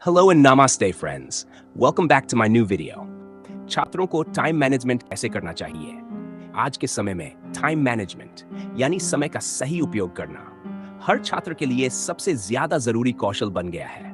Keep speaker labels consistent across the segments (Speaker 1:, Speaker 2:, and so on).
Speaker 1: Hello and namaste friends. Welcome back to my new video. छात्रों को time management कैसे करना चाहिए? आज के समय में टाइम मैनेजमेंट यानी समय का सही उपयोग करना हर छात्र के लिए सबसे ज्यादा जरूरी कौशल बन गया है।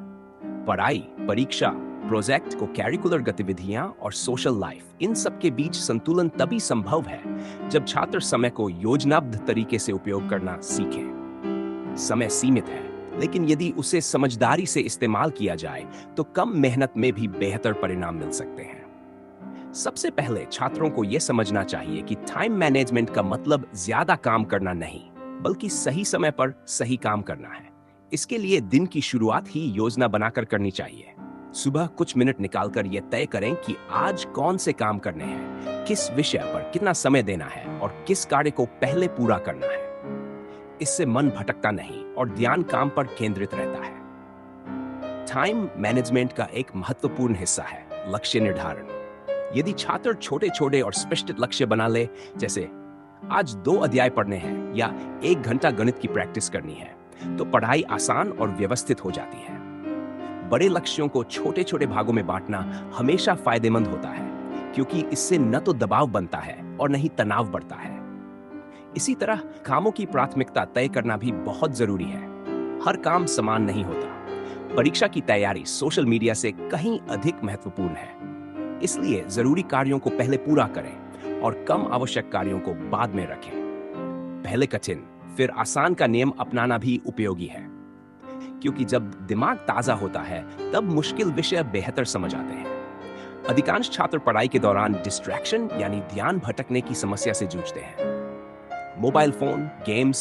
Speaker 1: पढ़ाई, परीक्षा, प्रोजेक्ट को करिकुलर गतिविधियां और सोशल लाइफ, इन सब के बीच संतुलन तभी संभव है जब छात्र समय को योजनाबद्ध तरीके से उपयोग करना सीखें। समय सीमित है, लेकिन यदि उसे समझदारी से इस्तेमाल किया जाए तो कम मेहनत में भी बेहतर परिणाम मिल सकते हैं। सबसे पहले छात्रों को यह समझना चाहिए कि टाइम मैनेजमेंट का मतलब ज्यादा काम करना नहीं, बल्कि सही समय पर सही काम करना है। इसके लिए दिन की शुरुआत ही योजना बनाकर करनी चाहिए। सुबह कुछ मिनट निकालकर यह तय करें कि आज कौन से काम करने हैं, किस विषय पर कितना समय देना है और किस कार्य को पहले पूरा करना है। इससे मन भटकता नहीं और ध्यान काम पर केंद्रित रहता है। टाइम मैनेजमेंट का एक महत्वपूर्ण हिस्सा है लक्ष्य निर्धारण। यदि छात्र छोटे छोटे और स्पष्ट लक्ष्य बना ले, जैसे आज 2 अध्याय पढ़ने हैं या 1 घंटा गणित की प्रैक्टिस करनी है, तो पढ़ाई आसान और व्यवस्थित हो जाती है। बड़े लक्ष्यों को छोटे छोटे भागों में बांटना हमेशा फायदेमंद होता है, क्योंकि इससे न तो दबाव बनता है और न ही तनाव बढ़ता है। इसी तरह कामों की प्राथमिकता तय करना भी बहुत जरूरी है। हर काम समान नहीं होता। परीक्षा की तैयारी सोशल मीडिया से कहीं अधिक महत्वपूर्ण है, इसलिए जरूरी कार्यों को पहले पूरा करें और कम आवश्यक कार्यों को बाद में रखें। पहले कठिन फिर आसान का नियम अपनाना भी उपयोगी है, क्योंकि जब दिमाग ताजा होता है तब मुश्किल विषय बेहतर समझ आते हैं। अधिकांश छात्र पढ़ाई के दौरान डिस्ट्रैक्शन यानी ध्यान भटकने की समस्या से जूझते हैं। मोबाइल फोन, गेम्स,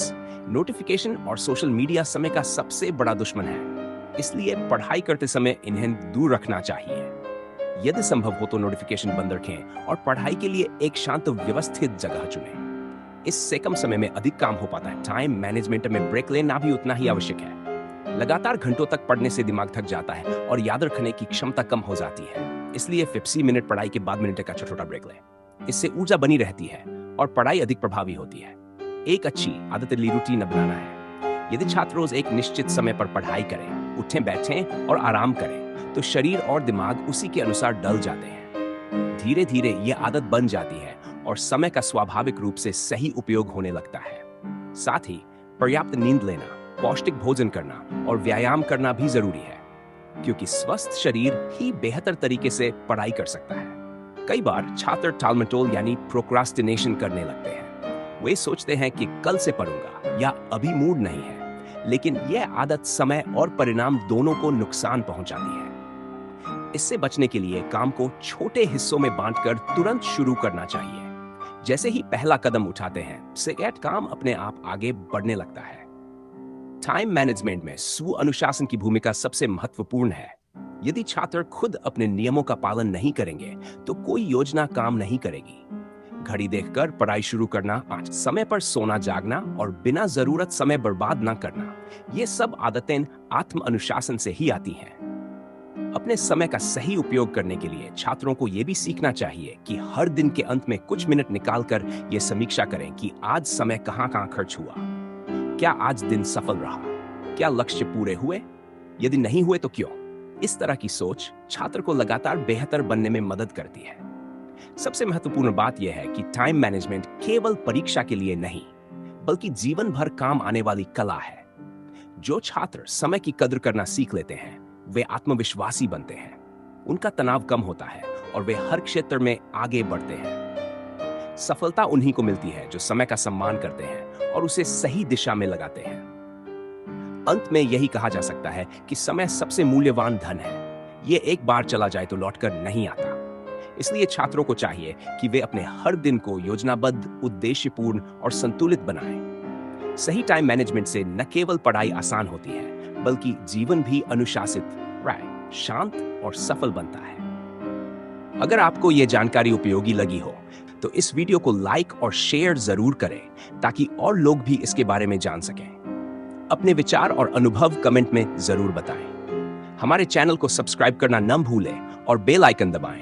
Speaker 1: नोटिफिकेशन और सोशल मीडिया समय का सबसे बड़ा दुश्मन है, इसलिए पढ़ाई करते समय इन्हें दूर रखना चाहिए। यदि संभव हो तो नोटिफिकेशन बंद रखें और पढ़ाई के लिए एक शांत व्यवस्थित जगह चुनें। इससे कम समय में अधिक काम हो पाता है। टाइम मैनेजमेंट में ब्रेक लेना भी उतना ही आवश्यक है। लगातार घंटों तक पढ़ने से दिमाग थक जाता है और याद रखने की क्षमता कम हो जाती है। इसलिए 50 मिनट पढ़ाई के बाद मिनट का छोटा ब्रेक लें। इससे ऊर्जा बनी रहती है और पढ़ाई अधिक प्रभावी होती है। एक अच्छी आदतें रूटीन बनाना है। यदि छात्र रोज एक निश्चित समय पर पढ़ाई करें, उठें बैठें और आराम करें, तो शरीर और दिमाग उसी के अनुसार ढल जाते हैं। धीरे धीरे यह आदत बन जाती है और समय का स्वाभाविक रूप से सही उपयोग होने लगता है। साथ ही पर्याप्त नींद लेना, पौष्टिक भोजन करना और व्यायाम करना भी जरूरी है, क्योंकि स्वस्थ शरीर ही बेहतर तरीके से पढ़ाई कर सकता है। कई बार छात्र टालमटोल यानी प्रोक्रास्टिनेशन करने लगते हैं। वे सोचते हैं कि कल से पढ़ूंगा या अभी मूड नहीं है, लेकिन यह आदत समय और परिणाम दोनों को नुकसान पहुंचाती है। इससे बचने के लिए काम को छोटे हिस्सों में बांटकर तुरंत शुरू करना चाहिए। जैसे ही पहला कदम उठाते हैं, सेकंड काम अपने आप आगे बढ़ने लगता है। टाइम मैनेजमेंट में स्व अनुशासन की भूमिका सबसे महत्वपूर्ण है। यदि छात्र खुद अपने नियमों का पालन नहीं करेंगे, तो कोई योजना काम नहीं करेगी। घड़ी देखकर पढ़ाई शुरू करना, समय पर सोना जागना और बिना जरूरत समय बर्बाद न करना, ये सब आदतें आत्म अनुशासन से ही आती हैं। अपने समय का सही उपयोग करने के लिए छात्रों को यह भी सीखना चाहिए कि हर दिन के अंत में कुछ मिनट निकालकर यह समीक्षा करें कि आज समय कहां खर्च हुआ। क्या आज दिन सफल रहा? क्या लक्ष्य पूरे हुए? यदि नहीं हुए तो क्यों? इस तरह की सोच छात्र को लगातार बेहतर बनने में मदद करती है। सबसे महत्वपूर्ण बात यह है कि टाइम मैनेजमेंट केवल परीक्षा के लिए नहीं, बल्कि जीवन भर काम आने वाली कला है। जो छात्र समय की कद्र करना सीख लेते हैं, वे आत्मविश्वासी बनते हैं। उनका तनाव कम होता है और वे हर क्षेत्र में आगे बढ़ते हैं। सफलता उन्हीं को मिलती है जो समय का सम्मान करते हैं और उसे सही दिशा में लगाते हैं। अंत में यही कहा जा सकता है कि समय सबसे मूल्यवान धन है। यह एक बार चला जाए तो लौटकर नहीं आता। इसलिए छात्रों को चाहिए कि वे अपने हर दिन को योजनाबद्ध, उद्देश्यपूर्ण और संतुलित बनाएं। सही टाइम मैनेजमेंट से न केवल पढ़ाई आसान होती है, बल्कि जीवन भी अनुशासित, शांत और सफल बनता है। अगर आपको यह जानकारी उपयोगी लगी हो तो इस वीडियो को लाइक और शेयर जरूर करें, ताकि और लोग भी इसके बारे में जान सकें। अपने विचार और अनुभव कमेंट में जरूर बताएं। हमारे चैनल को सब्सक्राइब करना न भूलें और बेल आइकन दबाएं